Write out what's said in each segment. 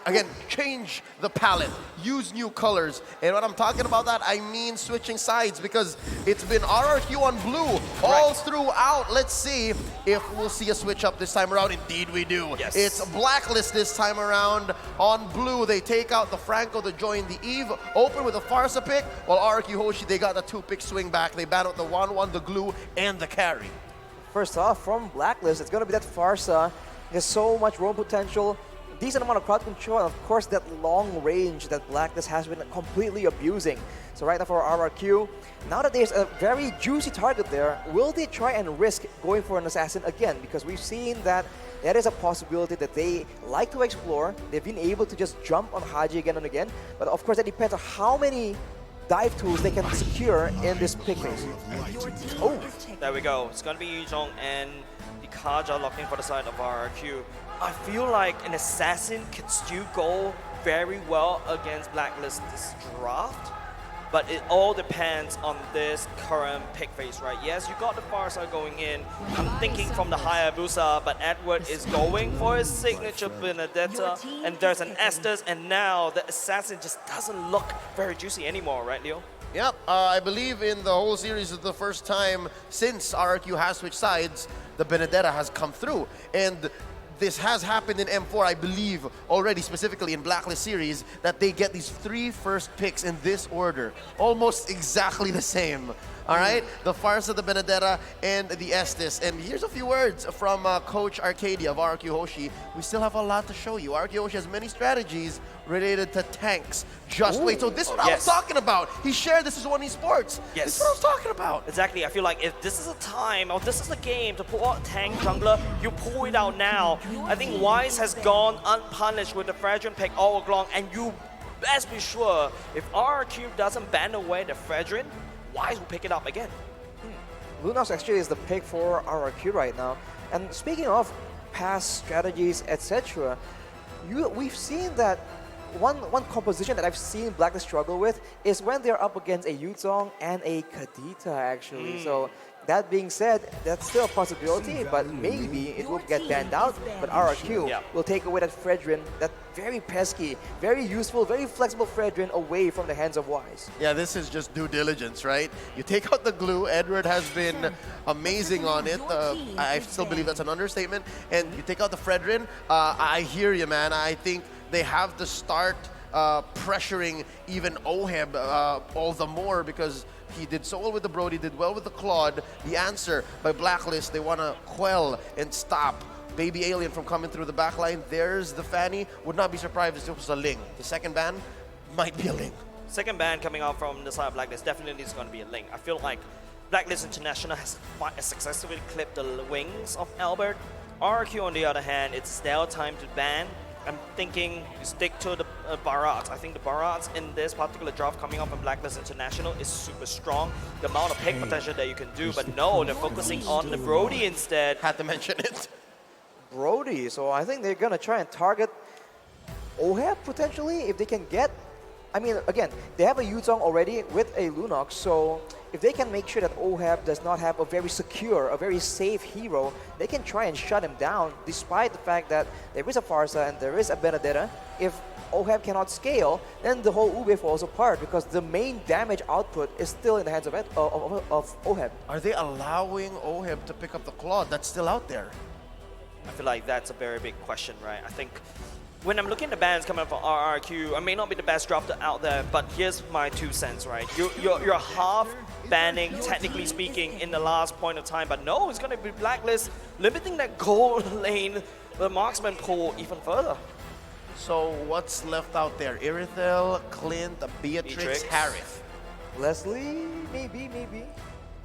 again, change the palette, use new colors. And when I'm talking about that, I mean switching sides because it's been RRQ on blue all throughout. Let's see if we'll see a switch up this time around. Indeed we do. Yes. It's Blacklist this time around on blue. They take out the Franco to join the Eve, open with a Pharsa pick, while RRQ Hoshi, they got the 2-pick swing back. They ban out the 1-1, the glue, and the carry. First off, from Blacklist, it's going to be that Pharsa. There's so much roam potential, decent amount of crowd control, and of course that long range that Blacklist has been completely abusing. So right now for RRQ, now that there's a very juicy target there, will they try and risk going for an assassin again? Because we've seen that there is a possibility that they like to explore. They've been able to just jump on Haji again and again, but of course that depends on how many dive tools they can secure in this pick phase. Oh, there we go. It's going to be Yuzhong and the Kaja locking for the side of RRQ. I feel like an assassin can still go very well against Blacklist this draft, but it all depends on this current pick phase, right? Yes, you got the Pharsa going in. I'm thinking from the Hayabusa, but Edward is going for his signature Benedetta, and there's an Estes, and now the assassin just doesn't look very juicy anymore, right, Leo? Yep, I believe in the whole series is the first time since RRQ has switched sides, the Benedetta has come through. And this has happened in M4, I believe, already, specifically in Blacklist series, that they get these 3 first picks in this order. Almost exactly the same. All right? The Pharsa, the Benedetta, and the Estes. And here's a few words from Coach Arcadia of RRQ Hoshi. We still have a lot to show you. RRQ Hoshi has many strategies related to tanks. Just wait. So this is what I was talking about. He shared this is One Esports. Yes. This is what I was talking about. Exactly. I feel like if this is a time or this is a game to pull out tank jungler, you pull it out now. I think Wise has gone unpunished with the Fredrin pick all along, and you best be sure if RRQ doesn't ban away the Fredrin, Wise will pick it up again. Lunox actually is the pick for RRQ right now. And speaking of past strategies, etc., we've seen that one composition that I've seen Blacklist struggle with is when they're up against a Yuzong and a Kadita, actually. So that being said, that's still a possibility, but maybe it will get banned out. But RRQ will take away that Fredrin, that very pesky, very useful, very flexible Fredrin away from the hands of Wise. Yeah, this is just due diligence, right? You take out the glue. Edward has been amazing on it. I still believe that's an understatement. And you take out the Fredrin. I hear you, man. I think they have to start pressuring even Oheb all the more because he did so well with the Brody, did well with the Claude. The answer by Blacklist, they want to quell and stop Baby Alien from coming through the back line. There's the Fanny. Would not be surprised if it was a Ling. The second ban might be a Ling. Second ban coming out from the side of Blacklist definitely is going to be a Ling. I feel like Blacklist International has successfully clipped the wings of Albert. RRQ, on the other hand, it's their time to ban. I'm thinking you stick to the Barats. I think the Barats in this particular draft coming up from Blacklist International is super strong. The amount of pick potential that you can do, but no, they're focusing on the Brody instead. Had to mention it. Brody, so I think they're gonna try and target Oheb potentially if they can get. I mean, again, they have a Yuzong already with a Lunox, so if they can make sure that Oheb does not have a very secure, a very safe hero, they can try and shut him down despite the fact that there is a Pharsa and there is a Benedetta. If Oheb cannot scale, then the whole Ube falls apart because the main damage output is still in the hands of Oheb. Are they allowing Oheb to pick up the Claude that's still out there? I feel like that's a very big question, right? I think when I'm looking at the bans coming up from RRQ, I may not be the best drafter out there, but here's my 2 cents, right? You're half banning, technically speaking, in the last point of time, but no, it's going to be Blacklist, limiting that gold lane, the marksman pool even further. So what's left out there? Irithel, Clint, Beatrix, Harith. Leslie, maybe.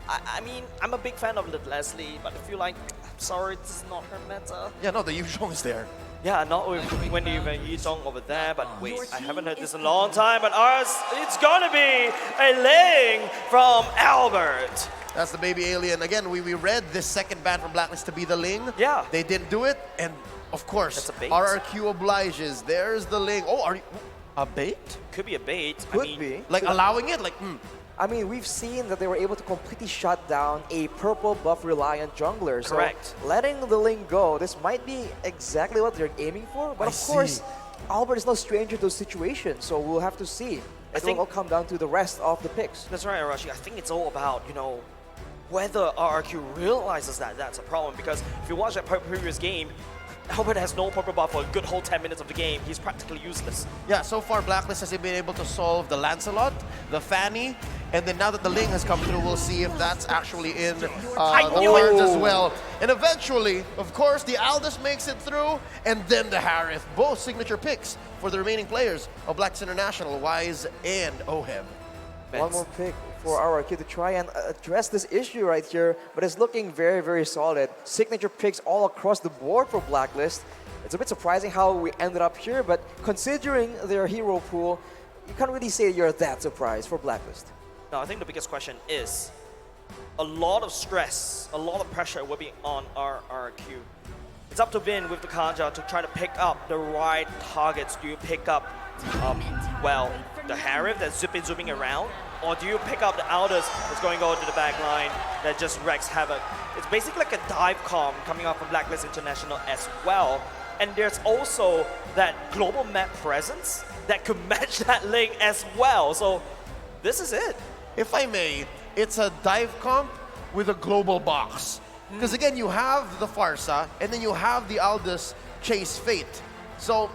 I mean, I'm a big fan of Leslie, but I feel like, I'm sorry, this is not her meta. Yeah, no, the Yuzhong is there. Yeah, not with when even Yuzhong over there, but wait, I haven't heard this in a long time, but ours, it's gonna be a Ling from Albert. That's the Baby Alien. Again, we read this second ban from Blacklist to be the Ling. Yeah. They didn't do it, and of course, That's a bait. RRQ obliges. There's the Ling. Oh, are you... A bait? Could be a bait. Could be. Like allowing it? Like, I mean, we've seen that they were able to completely shut down a purple buff reliant jungler. Correct. So letting the Ling go, this might be exactly what they're aiming for. But of course, Albert is no stranger to those situations, so we'll have to see. It will all come down to the rest of the picks. That's right, Arashi. I think it's all about, whether RRQ realizes that that's a problem. Because if you watch that previous game, Albert has no purple buff for a good whole 10 minutes of the game. He's practically useless. Yeah, so far Blacklist has been able to solve the Lancelot, the Fanny, and then now that the Ling has come through, we'll see if that's actually in the cards as well. And eventually, of course, the Aldous makes it through, and then the Harith. Both signature picks for the remaining players of Blacks International, Wise and Oheb. One more pick for RRQ to try and address this issue right here, but it's looking very, very solid. Signature picks all across the board for Blacklist. It's a bit surprising how we ended up here, but considering their hero pool, you can't really say you're that surprised for Blacklist. Now, I think the biggest question is a lot of stress, a lot of pressure will be on RRQ. It's up to Vin with the Kaja to try to pick up the right targets. Do you pick up, the Harith that's zooming around? Or do you pick up the Aldous that's going over to the back line that just wreaks havoc? It's basically like a dive comp coming out from Blacklist International as well. And there's also that global map presence that could match that link as well. So this is it. If I may, it's a dive comp with a global box. Because again, you have the Pharsa, and then you have the Aldous Chase Fate. So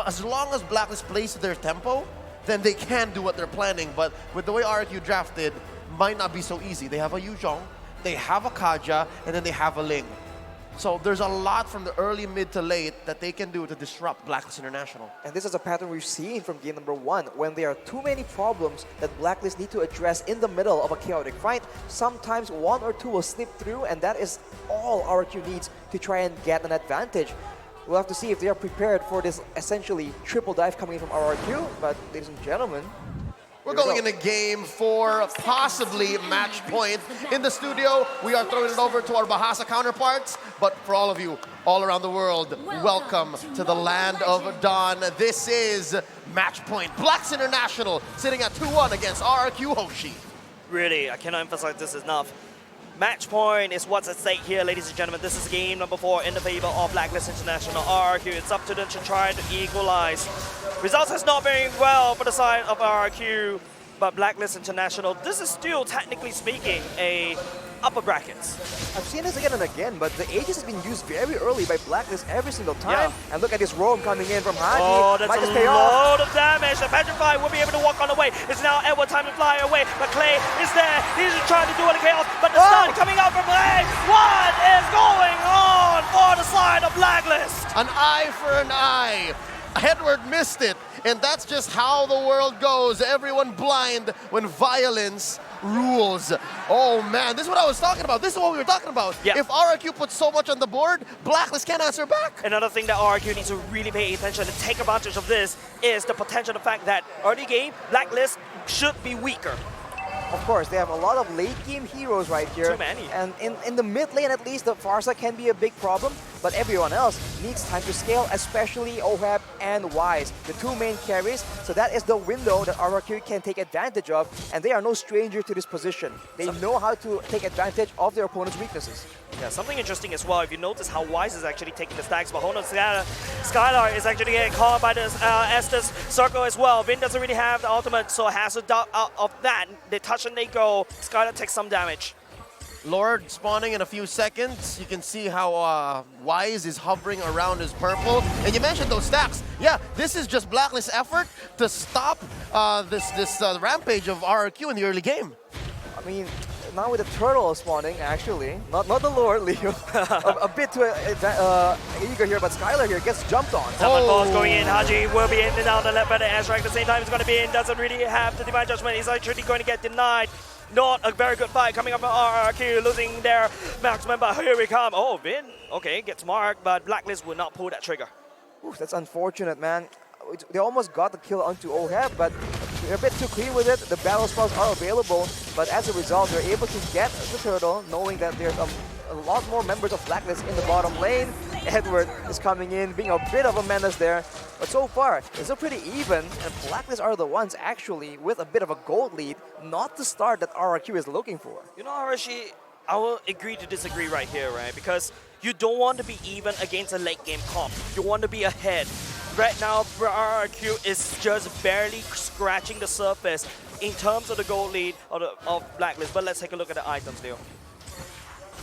as long as Blacklist plays their tempo, then they can do what they're planning. But with the way RRQ drafted, might not be so easy. They have a Yuzhong, they have a Kaja, and then they have a Ling. So there's a lot from the early, mid to late that they can do to disrupt Blacklist International. And this is a pattern we've seen from game number 1. When there are too many problems that Blacklist need to address in the middle of a chaotic fight, sometimes one or two will slip through, and that is all RRQ needs to try and get an advantage. We'll have to see if they are prepared for this essentially triple dive coming from RRQ, but ladies and gentlemen, we're going into game 4, possibly match point. In the studio, we are throwing it over to our Bahasa counterparts. But for all of you all around the world, welcome to the land of Dawn. This is match point. Blacks International sitting at 2-1 against RRQ Hoshi. Really, I cannot emphasize this enough. Match point is what's at stake here, ladies and gentlemen. This is game number 4 in the favor of Blacklist International. RRQ, it's up to them to try to equalize. Results has not been well for the side of RRQ, but Blacklist International, this is still, technically speaking, a upper brackets. I've seen this again and again, but the Aegis has been used very early by Blacklist every single time. Yeah. And look at this roam coming in from Haji. Oh, that's a lot of damage. The Petrify will be able to walk on the way. It's now Edward time to fly away, but Clay is there. He's trying to do it in chaos, but the stun coming out from Clay. What is going on for the side of Blacklist? An eye for an eye. Edward missed it, and that's just how the world goes. Everyone blind when violence rules. Oh man, this is what I was talking about. This is what we were talking about. Yeah. If RRQ puts so much on the board, Blacklist can't answer back. Another thing that RRQ needs to really pay attention and take advantage of this is the potential, the fact that early game, Blacklist should be weaker. Of course, they have a lot of late game heroes right here. Too many. And in the mid lane at least, the Pharsa can be a big problem, but everyone else needs time to scale, especially Oheb and Wise, the two main carries. So that is the window that RRQ can take advantage of, and they are no stranger to this position. They know how to take advantage of their opponent's weaknesses. Yeah, something interesting as well, if you notice how Wise is actually taking the stacks, but hold on, Skylar is actually getting caught by this Estes circle as well. Vin doesn't really have the ultimate, so has to duck out of that. They touch and they go. Skylar takes some damage. Lord spawning in a few seconds. You can see how Wise is hovering around his purple. And you mentioned those stacks. Yeah, this is just Blacklist's effort to stop this rampage of RRQ in the early game. I mean, now with the turtle spawning, actually, not the Lord, Leo, a bit too eager here, but Skylar here gets jumped on. Someone balls going in, Haji will be in and out the left by the airstrike at the same time. He's going to be in, doesn't really have the Divine Judgment. He's actually going to get denied. Not a very good fight coming up from RRQ, losing their marksman, but here we come. Oh, Vin, okay, gets marked, but Blacklist will not pull that trigger. Oof, that's unfortunate, man. They almost got the kill onto Oheb, but they're a bit too clean with it. The battle spells are available, but as a result, they're able to get the turtle, knowing that there's a lot more members of Blacklist in the bottom lane. Edward is coming in, being a bit of a menace there. But so far, it's still pretty even, and Blacklist are the ones actually with a bit of a gold lead, not the start that RRQ is looking for. You know, Arashi, I will agree to disagree right here, right? Because you don't want to be even against a late game comp. You want to be ahead. right now, RRQ is just barely scratching the surface in terms of the gold lead of Blacklist. But let's take a look at the items, Leo.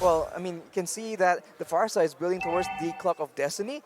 Well, I mean, you can see that the Farsa is building towards the Clock of Destiny.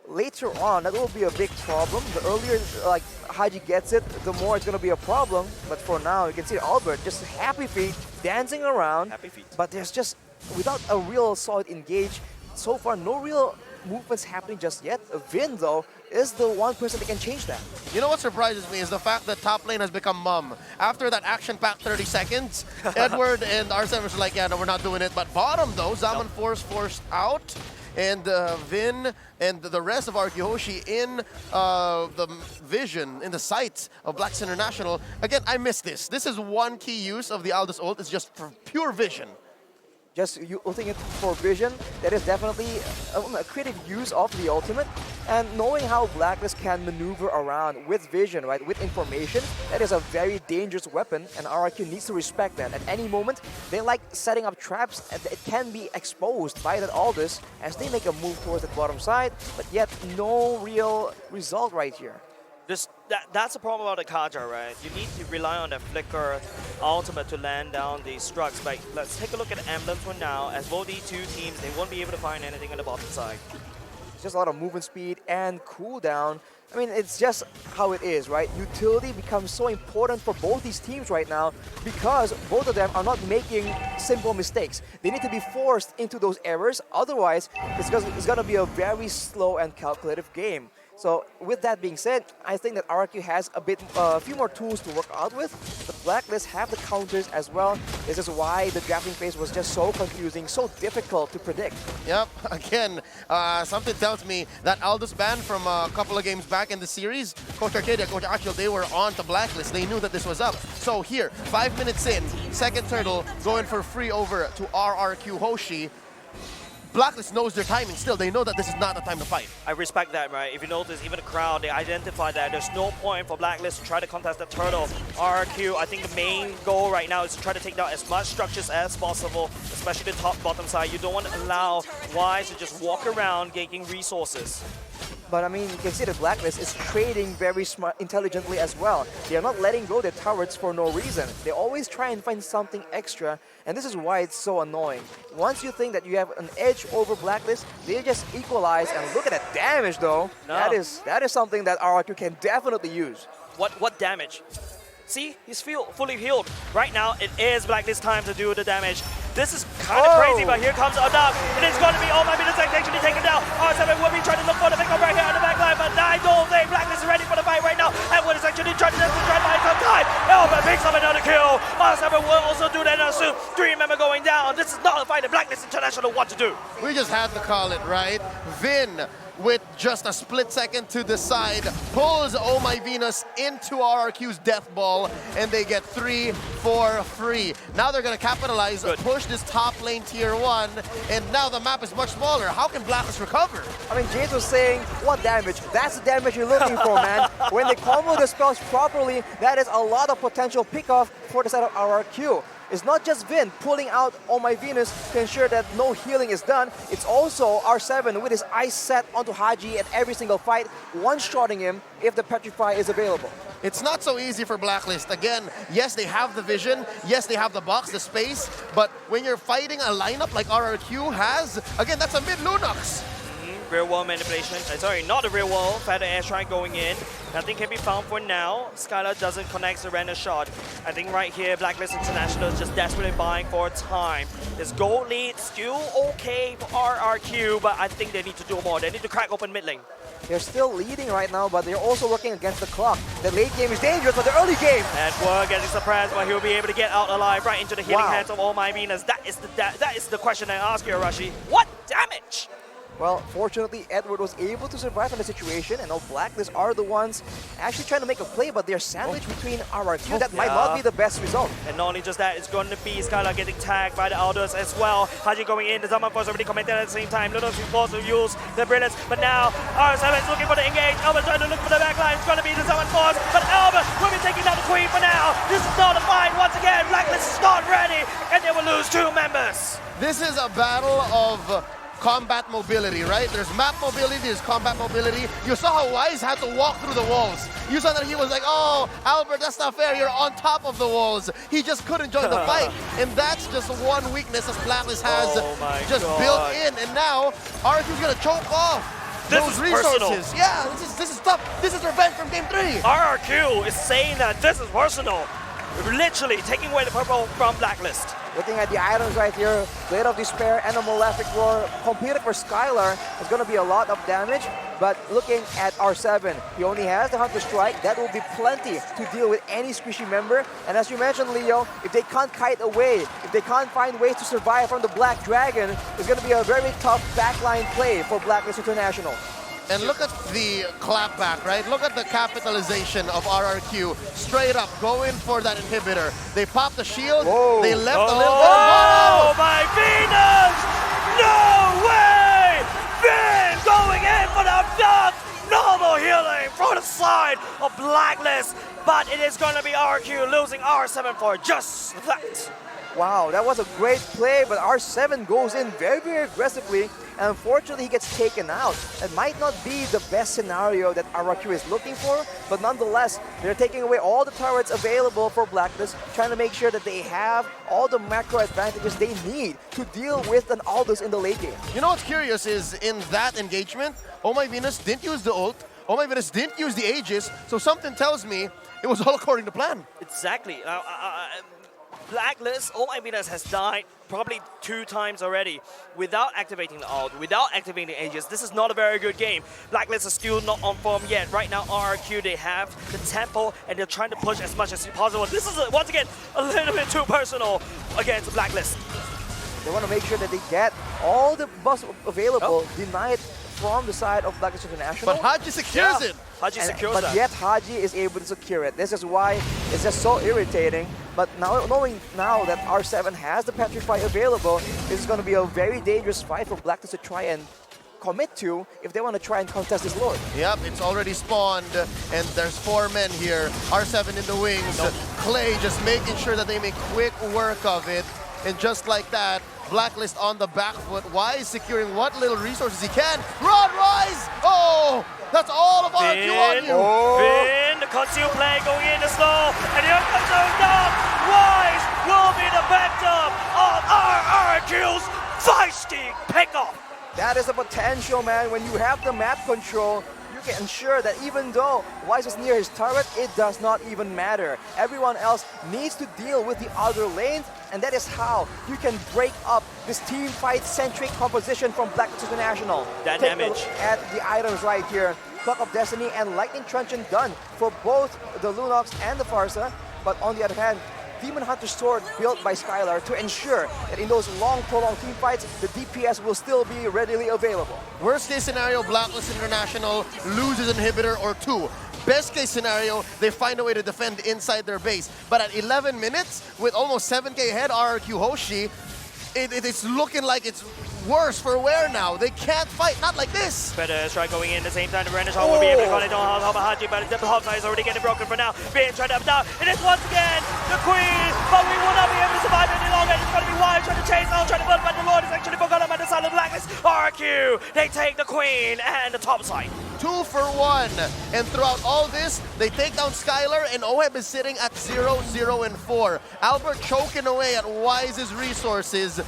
Later on, that will be a big problem. The earlier like Haji gets it, the more it's going to be a problem. But for now, you can see Albert just happy feet, dancing around. Happy feet. But there's just, without a real solid engage, so far no real movements happening just yet. Vin, though, is the one person that can change that. You know what surprises me is the fact that top lane has become mum. After that action-packed 30 seconds, Edward and R7 were like, yeah, no, we're not doing it. But bottom, though, Zaman forced out. And Vin and the rest of RRQ Hoshi in the vision, in the sights of Blacks International. Again, I miss this. This is one key use of the Aldous ult. It's just for pure vision. Just ulting it for vision, that is definitely a creative use of the ultimate. And knowing how Blacklist can maneuver around with vision, right, with information, that is a very dangerous weapon, and RRQ needs to respect that. At any moment, they like setting up traps, and it can be exposed by that Aldous as they make a move towards the bottom side, but yet no real result right here. That's the problem about the Kaja, right? You need to rely on the Flicker ultimate to land down these struts. But let's take a look at the emblems for now. As both these two teams, they won't be able to find anything on the bottom side. It's just a lot of movement speed and cooldown. I mean, it's just how it is, right? Utility becomes so important for both these teams right now because both of them are not making simple mistakes. They need to be forced into those errors. Otherwise, it's going to be a very slow and calculative game. So with that being said, I think that RRQ has a few more tools to work out with. The Blacklist have the counters as well. This is why the drafting phase was just so confusing, so difficult to predict. Yep, again, something tells me that Aldous ban from a couple of games back in the series, Coach Arcadia, Coach Achille, they were on to Blacklist. They knew that this was up. So here, 5 minutes in, second turtle going for free over to RRQ Hoshi. Blacklist knows their timing still. They know that this is not the time to fight. I respect that, right? If you notice, even the crowd, they identify that there's no point for Blacklist to try to contest the turtle. RRQ, I think the main goal right now is to try to take down as much structures as possible, especially the top-bottom side. You don't want to allow Wise to just walk around gaining resources. But I mean, you can see the Blacklist is trading very smart, intelligently as well. They are not letting go their turrets for no reason. They always try and find something extra, and this is why it's so annoying. Once you think that you have an edge over Blacklist, they just equalize, and look at that damage though. No. That is something that RRQ can definitely use. What damage? See, he's fully healed. Right now, it is Blacklist time to do the damage. This is kind of crazy, but here comes Adak. It is going to be all my minutes actually taken down. R7 will be trying to look for the pickup right here on the back line, but I don't think Blacklist is ready for the fight right now. Edward is actually trying to buy some time. Elba picks up another kill. R7 will also do that soon. 3 member going down. This is not a fight that Blacklist International want to do. We just had to call it, right? Vin, with just a split second to decide, pulls Oh My Venus into RRQ's death ball, and they get 3 for free. Now they're going to capitalize, push this top lane tier 1, and now the map is much smaller. How can Blacklist recover? I mean, James was saying, what damage? That's the damage you're looking for, man. When they combo the spells properly, that is a lot of potential pick-off for the side of RRQ. It's not just Vin pulling out Oh My Venus to ensure that no healing is done. It's also R7 with his eyes set onto Haji at every single fight, one-shotting him if the Petrify is available. It's not so easy for Blacklist. Again, yes, they have the vision. Yes, they have the box, the space. But when you're fighting a lineup like RRQ has, again, that's a mid-Lunox. Real world manipulation. Sorry, not the real world. Feather airstrike going in. Nothing can be found for now. Skylar doesn't connect the random shot. I think right here, Blacklist International is just desperately buying for time. This gold lead still okay for RRQ, but I think they need to do more. They need to crack open mid lane. They're still leading right now, but they're also working against the clock. The late game is dangerous, but the early game. Edward getting surprised, but he'll be able to get out alive right into the healing hands of Oh My Venus. That is the question I ask you, Arashi. What damage? Well, fortunately, Edward was able to survive in the situation, and now Blacklist are the ones actually trying to make a play, but they're sandwiched between RRQ. That might not be the best result. And not only just that, it's going to be Skylar getting tagged by the Aldous as well. Haji going in, the Zaman Force already commented at the same time. Lunox is forced to use the Brilliance, but now R7 is looking for the engage. Albert trying to look for the back line. It's going to be the Zaman Force, but Albert will be taking down the Queen for now. This is not a fight once again. Blacklist is not ready, and they will lose 2 members. This is a battle of combat mobility, right? There's map mobility, there's combat mobility. You saw how Wise had to walk through the walls. You saw that he was like, oh, Albert, that's not fair. You're on top of the walls. He just couldn't join the fight. And that's just one weakness that Blacklist has just built in. And now, RRQ's going to choke off those resources. Personal. Yeah, this is tough. This is revenge from game 3. RRQ is saying that this is personal. Literally taking away the purple from Blacklist. Looking at the items right here, Blade of Despair and a Malefic Roar completed for Skylar. It's going to be a lot of damage, but looking at R7, he only has the Hunter Strike. That will be plenty to deal with any squishy member. And as you mentioned, Leo, if they can't kite away, if they can't find ways to survive from the Black Dragon, it's going to be a very tough backline play for Blacklist International. And look at the clapback, right? Look at the capitalization of RRQ. Straight up, going for that inhibitor. They popped the shield, they left a little bit of Oh, mono. my Venus! No way! Vin going in for the duck! Normal healing from the side of Blacklist, but it is going to be RQ losing R7 for just that. Wow, that was a great play, but R7 goes in very, very aggressively, and unfortunately he gets taken out. It might not be the best scenario that RRQ is looking for, but nonetheless, they're taking away all the turrets available for Blacklist, trying to make sure that they have all the macro advantages they need to deal with an Aldous in the late game. You know what's curious is in that engagement, Oh My Venus didn't use the ult, Oh My Venus didn't use the Aegis, so something tells me it was all according to plan. Exactly. Blacklist, Oh My Venus has died probably 2 times already without activating the ult, without activating the Aegis. This is not a very good game. Blacklist is still not on form yet. Right now, RRQ, they have the tempo and they're trying to push as much as possible. This is, once again, a little bit too personal against Blacklist. They want to make sure that they get all the buffs available denied from the side of Blacklist International. But Haji secures it. Haji secures but that. yet Haji is able to secure it. This is why it's just so irritating. But now, knowing now that R7 has the Petrify available, this is going to be a very dangerous fight for Blacklist to try and commit to if they want to try and contest this Lord. Yep, it's already spawned, and there's 4 men here. R7 in the wings. Clay just making sure that they make quick work of it. And just like that, Blacklist on the back foot. Wise securing what little resources he can. Run, Wise! Oh! That's all of RQ on you! Vin, the conceal play going in the slow, and here comes the dog. Wise will be the victim of RRQ's feisty pickoff. That is the potential, man. When you have the map control, you can ensure that even though Wise is near his turret, it does not even matter. Everyone else needs to deal with the other lanes, and that is how you can break up this team fight-centric composition from Blacklist International. That Take damage. a look at the items right here. Clock of Destiny and Lightning Truncheon done for both the Lunox and the Pharsa, but on the other hand, Demon Hunter Sword built by Skylar to ensure that in those long, prolonged team fights, the DPS will still be readily available. Worst case scenario, Blacklist International loses inhibitor or 2. Best case scenario, they find a way to defend inside their base. But at 11 minutes, with almost 7k ahead, RRQ Hoshi, it's looking like it's worse for wear now. They can't fight, not like this. Better strike going in at the same time. The Renaissance will be able to call it on top of Haji, but the top side is already getting broken for now. Being tried up down. It is once again the Queen, but we will not be able to survive any longer. It's going to be Wise trying to chase out, trying to build, but the Lord is actually forgotten by the side of Blacklist. RQ, they take the Queen and the top side. 2 for 1. And throughout all this, they take down Skylar, and Oheb is sitting at 0, 0, and 4. Albert choking away at Wise's resources.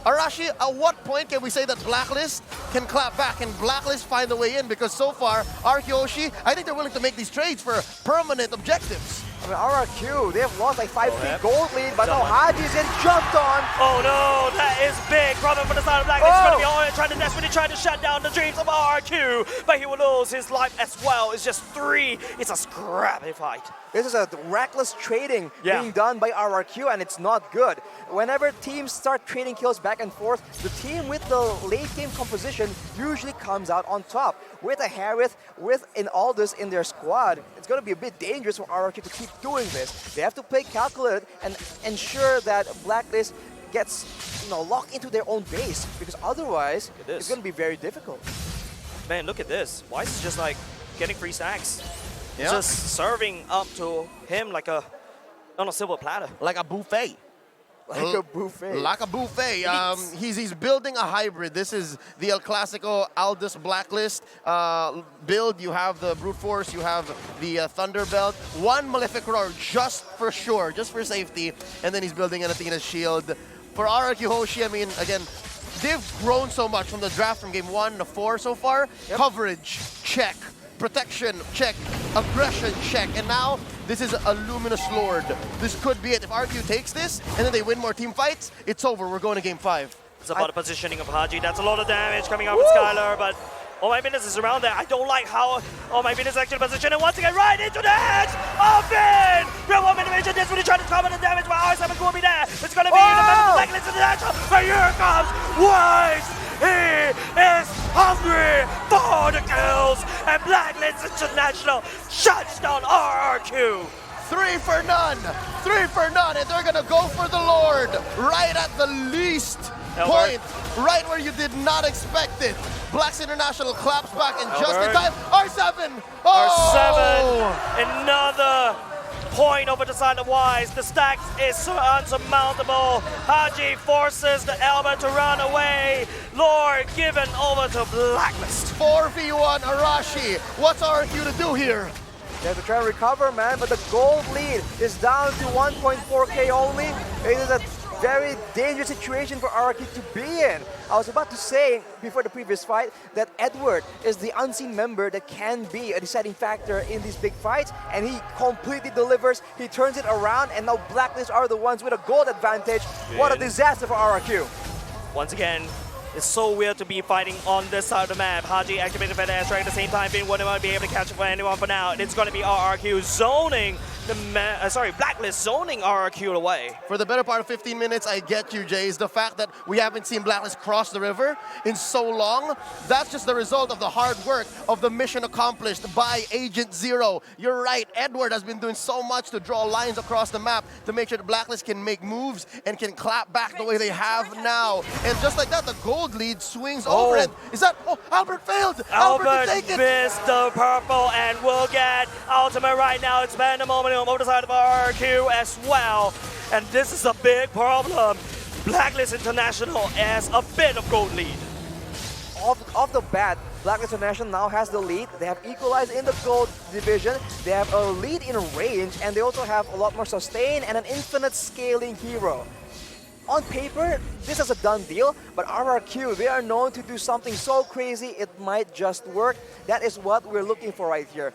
Arashi, at what point can we say that Blacklist can clap back and Blacklist find a way in? Because so far, RQ, I think they're willing to make these trades for permanent objectives. I mean, RRQ, they have lost like 5k gold lead, but no, Haji's getting jumped on. Oh no, that is big problem for the side of Blacklist. It's going to be all trying to desperately try to shut down the dreams of RQ, but he will lose his life as well. It's just 3. It's a scrappy fight. This is a reckless trading being done by RRQ, and it's not good. Whenever teams start trading kills back and forth, the team with the late game composition usually comes out on top. With a Harith, with an Aldous in their squad, it's going to be a bit dangerous for RRQ to keep doing this. They have to play calculated and ensure that Blacklist gets locked into their own base, because otherwise it's going to be very difficult. Man, look at this. Wise is just like getting free stacks. Yeah. Just serving up to him like on a silver platter. Like a buffet. Like a buffet. Like a buffet. He's building a hybrid. This is the El Clasico Aldous Blacklist build. You have the Brute Force, you have the Thunderbelt. One Malefic Roar just for sure, just for safety. And then he's building an Athena's Shield. For RRQ Hoshi, I mean, again, they've grown so much from the draft from game 1 to 4 so far. Yep. Coverage, check. Protection, check. Aggression, check. And now, this is a Luminous Lord. This could be it. If RQ takes this, and then they win more team fights, it's over. We're going to game 5. It's about the positioning of Haji. That's a lot of damage coming out with Skylar, but Oh My Venus is around there. I don't like how Oh My Venus is actually positioned, and once again, right into the head of Finn! Real One Animation, this really trying to cover the damage, but R7 will be there. It's going to be in the middle of the Blacklist International, but here comes Wise! He is hungry for the kills, and Blacklist International shuts down RRQ. 3 for none, 3 for none, and they're gonna go for the Lord right at the least point, right where you did not expect it. Blacks International claps back in just in time. R7! Oh! R7, another point over the side of Wise. The stack is so unsurmountable. Haji forces the Elba to run away. Lord given over to Blacklist. 4v1 Arashi. What's RQ to do here? They have to try and recover, man, but the gold lead is down to 1.4k only. It is a very dangerous situation for RRQ to be in. I was about to say before the previous fight that Edward is the unseen member that can be a deciding factor in these big fights, and he completely delivers. He turns it around, and now Blacklist are the ones with a gold advantage. What a disaster for RRQ. Once again, it's so weird to be fighting on this side of the map. Haji activated Fed Airstrike at the same time. Finn wouldn't be able to catch up for anyone for now. It's going to be RRQ zoning the Blacklist zoning RRQ away. For the better part of 15 minutes, I get you, Jays. The fact that we haven't seen Blacklist cross the river in so long, that's just the result of the hard work of the mission accomplished by Agent Zero. You're right, Edward has been doing so much to draw lines across the map to make sure the Blacklist can make moves and can clap back the way they have now. And just like that, the gold lead swings over it. Is that, Albert failed! Albert take it! missed the purple and will get ultimate right now. It's Pandemonium over the side of RRQ as well. And this is a big problem. Blacklist International has a bit of gold lead. Off the bat, Blacklist International now has the lead. They have equalized in the gold division. They have a lead in range, and they also have a lot more sustain and an infinite scaling hero. On paper, this is a done deal, but RRQ, they are known to do something so crazy it might just work. That is what we're looking for right here.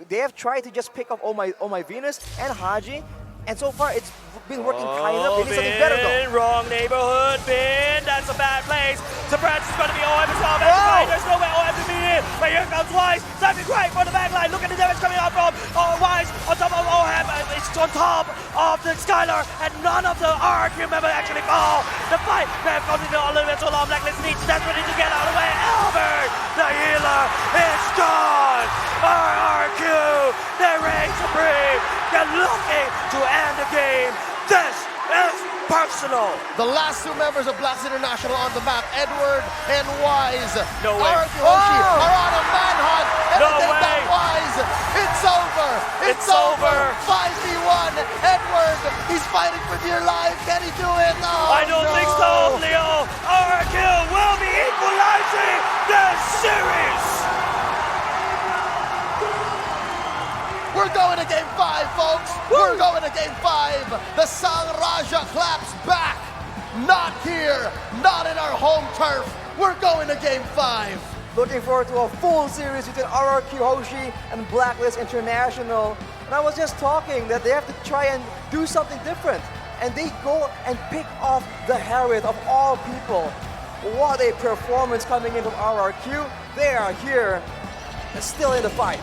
They have tried to just pick up Oh My Venus and Haji, and so far it's been working kind of. They need something better though. Wrong neighborhood, Finn. That's a bad place. Surprise is going to be OM as well. There's no way OM to be in. But here comes Wise. Something great for the backline. Look at the damage coming out from Wise on top of OM. It's on top of the Skylar, and none of the RRQ members actually fall. The fight may have continued a little bit so long. Blacklist needs desperately to get out of the way. Albert, the healer, is gone. RRQ, they reign supreme. They're looking to end the game. This is personal. The last two members of Blacks International on the map, Edward and Wise. No way. RRQ Hoshi are on a manhunt, and No they take way. down Wise. It's over. It's over. 5v1. Edward, he's fighting for dear life. Can he do it? Oh, I don't think so, Leo. RRQ will be equalizing the series. We're going to game 5, folks. We're going to game 5. The Sang Raja claps back. Not here. Not in our home turf. We're going to game 5. Looking forward to a full series between RRQ Hoshi and Blacklist International. And I was just talking that they have to try and do something different. And they go and pick off the Harriet of all people. What a performance coming in from RRQ. They are here and still in the fight.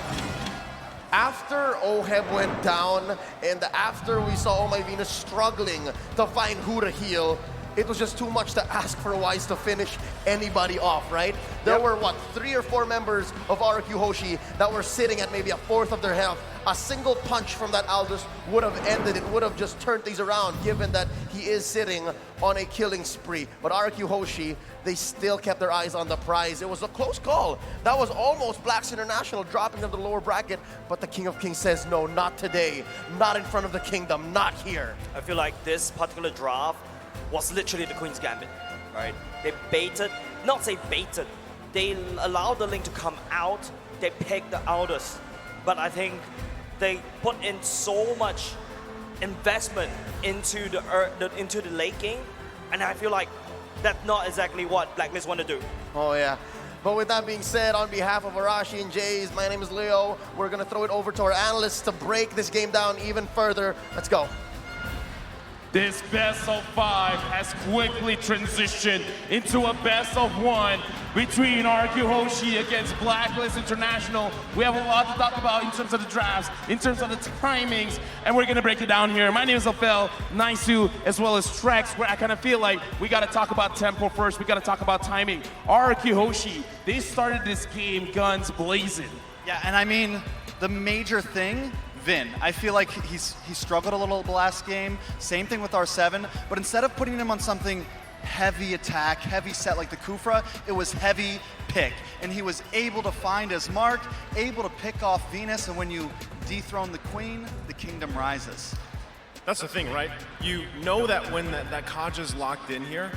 After Oheb went down, and after we saw Oh My Venus struggling to find who to heal, it was just too much to ask for Wise to finish anybody off, right? There were, 3 or 4 members of RRQ Hoshi that were sitting at maybe a fourth of their health. A single punch from that Aldous would have ended it, would have just turned things around, given that he is sitting on a killing spree. But RRQ Hoshi, they still kept their eyes on the prize. It was a close call. That was almost Blacks International dropping them to the lower bracket, but the King of Kings says, no, not today. Not in front of the kingdom, not here. I feel like this particular draft was literally the Queen's Gambit, right? They baited, not say baited, they allowed the link to come out, they picked the Aldous. But I think they put in so much investment into the late game, and I feel like that's not exactly what Blacklist want to do. Oh yeah. But with that being said, on behalf of Arashi and Jays, my name is Leo. We're gonna throw it over to our analysts to break this game down even further. Let's go. This best of 5 has quickly transitioned into a best of 1 between RQ Hoshi against Blacklist International. We have a lot to talk about in terms of the drafts, in terms of the timings, and we're gonna break it down here. My name is Ophel, Naisu, as well as Trex, where I kind of feel like we gotta talk about tempo first, we gotta talk about timing. RQ Hoshi, they started this game guns blazing. Yeah, and I mean, the major thing, Vin. I feel like he struggled a little the last game. Same thing with R7, but instead of putting him on something heavy attack, heavy set like the Kufra, it was heavy pick. And he was able to find his mark, able to pick off Venus, and when you dethrone the Queen, the kingdom rises. That's the thing, right? You know that when that Kaja's locked in here,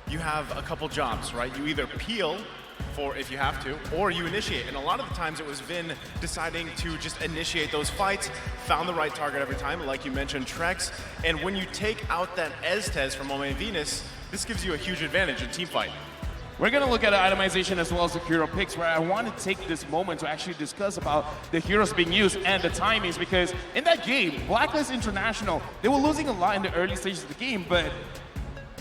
you have a couple jobs, right? You either peel for if you have to, or you initiate. And a lot of the times it was Vin deciding to just initiate those fights, found the right target every time, like you mentioned, Trex. And when you take out that Estes from Ome Venus, this gives you a huge advantage in team fight. We're gonna look at itemization as well as the hero picks, where I want to take this moment to actually discuss about the heroes being used and the timings, because in that game, Blacklist International, they were losing a lot in the early stages of the game, but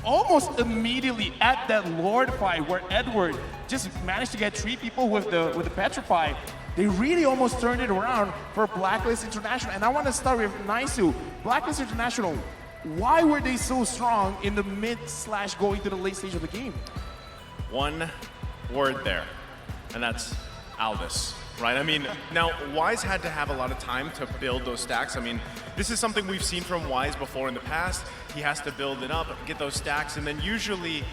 almost immediately at that Lord fight where Edward just managed to get 3 people with the Petrify, they really almost turned it around for Blacklist International. And I want to start with Naisu. Blacklist International, why were they so strong in the mid/going to the late stage of the game? One word there, and that's Aldous. Right, I mean, now Wise had to have a lot of time to build those stacks. I mean, this is something we've seen from Wise before in the past. He has to build it up, get those stacks, and then usually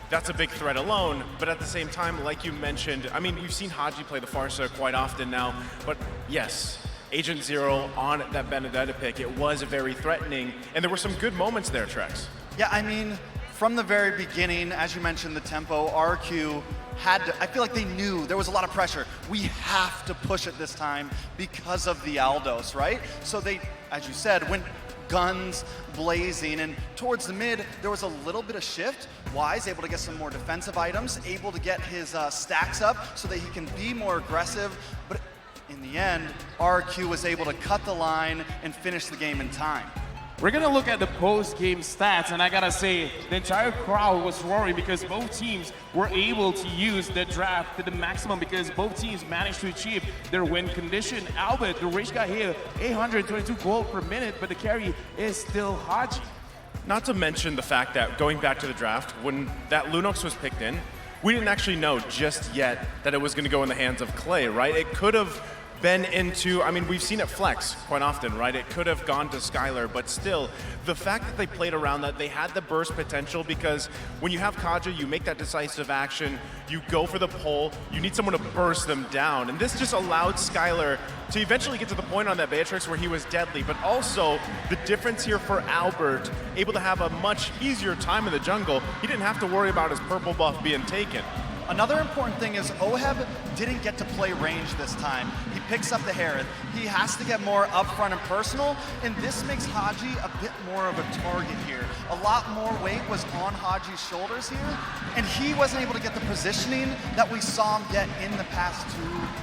that's a big threat alone. But at the same time, like you mentioned, I mean, we've seen Hadji play the Pharsa quite often now, but yes, Agent Zero on that Benedetta pick, it was very threatening, and there were some good moments there, Trex. Yeah, I mean, from the very beginning, as you mentioned, the tempo, RQ had to, I feel like they knew there was a lot of pressure. We have to push it this time because of the Aldous, right? So they, as you said, went guns blazing, and towards the mid, there was a little bit of shift. Wise able to get some more defensive items, able to get his stacks up so that he can be more aggressive, but in the end, RQ was able to cut the line and finish the game in time. We're gonna look at the post-game stats, and I gotta say, the entire crowd was roaring because both teams were able to use the draft to the maximum because both teams managed to achieve their win condition. Albert, the Rage got here 822 gold per minute, but the carry is still Hadji. Not to mention the fact that going back to the draft, when that Lunox was picked in, we didn't actually know just yet that it was gonna go in the hands of Clay, right? It could have been into, I mean, we've seen it flex quite often, right? It could have gone to Skylar, but still, the fact that they played around that, they had the burst potential because when you have Kaja, you make that decisive action, you go for the pull, you need someone to burst them down. And this just allowed Skylar to eventually get to the point on that Beatrix where he was deadly, but also the difference here for Albert, able to have a much easier time in the jungle. He didn't have to worry about his purple buff being taken. Another important thing is Oheb didn't get to play range this time. He picks up the Herod. He has to get more upfront and personal, and this makes Hadji a bit more of a target here. A lot more weight was on Hadji's shoulders here, and he wasn't able to get the positioning that we saw him get in the past 2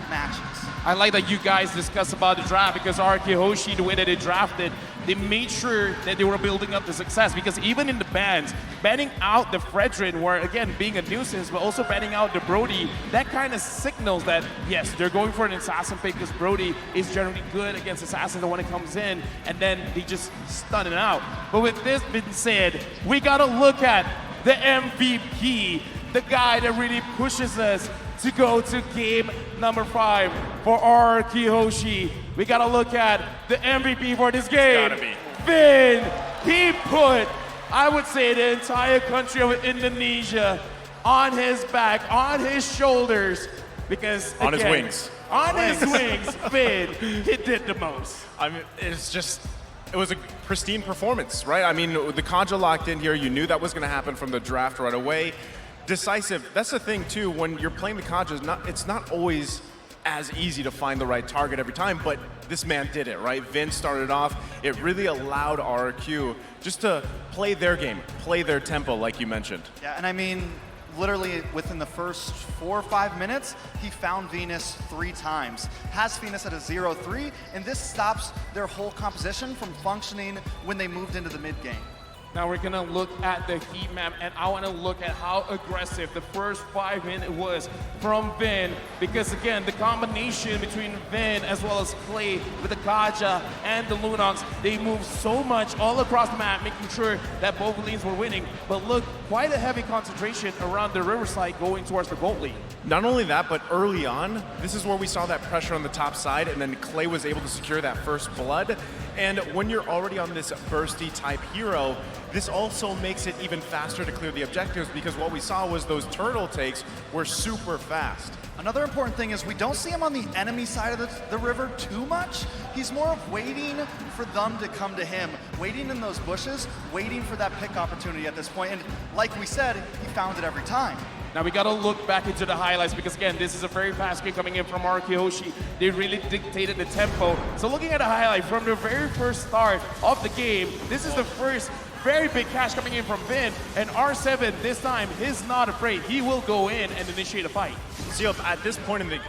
matches. I like that you guys discuss about the draft because RQ Hoshi, the way that they drafted, they made sure that they were building up the success because even in the bans, banning out the Fredrin were, again, being a nuisance, but also banning out the Brody, that kind of signals that, yes, they're going for an assassin pick because Brody is generally good against assassins when it comes in, and then they just stun it out. But with this being said, we got to look at the MVP, the guy that really pushes us to go to game number 5 for RQ Hoshi. We gotta look at the MVP for this game. Gotta be. Vin, he put, I would say, the entire country of Indonesia on his back, on his shoulders, because On his again, wings. On his wings, Vin, he did the most. I mean, it's just It was a pristine performance, right? I mean, the Kaja locked in here. You knew that was going to happen from the draft right away. Decisive. That's the thing too. When you're playing the Kaja, it's not always as easy to find the right target every time. But this man did it, right? Vin started off. It really allowed RRQ just to play their game, play their tempo, like you mentioned. Yeah, and I mean, literally within the first 4 or 5 minutes, he found Venus 3 times. Has Venus at a 0-3, and this stops their whole composition from functioning when they moved into the mid game. Now we're gonna look at the heat map, and I wanna look at how aggressive the first 5 minutes was from Vin, because again, the combination between Vin as well as Clay with the Kaja and the Lunox, they moved so much all across the map, making sure that both lanes were winning. But look, quite a heavy concentration around the Riverside going towards the gold lane. Not only that, but early on, this is where we saw that pressure on the top side, and then Clay was able to secure that first blood. And when you're already on this bursty type hero, this also makes it even faster to clear the objectives, because what we saw was those turtle takes were super fast. Another important thing is we don't see him on the enemy side of the river too much. He's more of waiting for them to come to him, waiting in those bushes, waiting for that pick opportunity at this point. And like we said, he found it every time. Now we gotta look back into the highlights, because again, this is a very fast game coming in from RRQ Hoshi. They really dictated the tempo. So looking at the highlight from the very first start of the game, this is the first very big cash coming in from Vin, and R7 this time, he's not afraid. He will go in and initiate a fight. See, at this point in the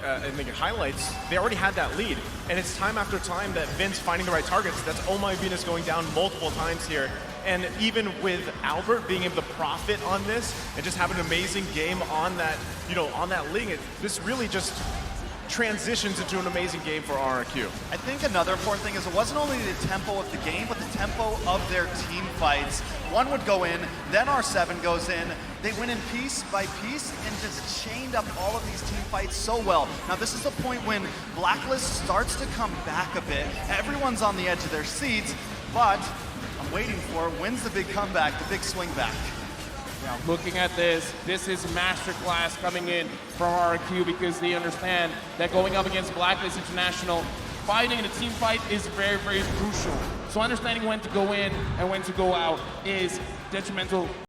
highlights, they already had that lead, and it's time after time that Vin's finding the right targets. That's Oh My Venus going down multiple times here, and even with Albert being able to profit on this and just have an amazing game on that, on that link, this really just transitions into an amazing game for RRQ. I think another important thing is it wasn't only the tempo of the game, but the tempo of their team fights. One would go in, then R7 goes in. They went in piece by piece and just chained up all of these team fights so well. Now this is the point when Blacklist starts to come back a bit. Everyone's on the edge of their seats, but I'm waiting for when's the big comeback, the big swing back. Now, looking at this is masterclass coming in from RRQ, because they understand that going up against Blacklist International, fighting in a team fight is very, very crucial. So understanding when to go in and when to go out is detrimental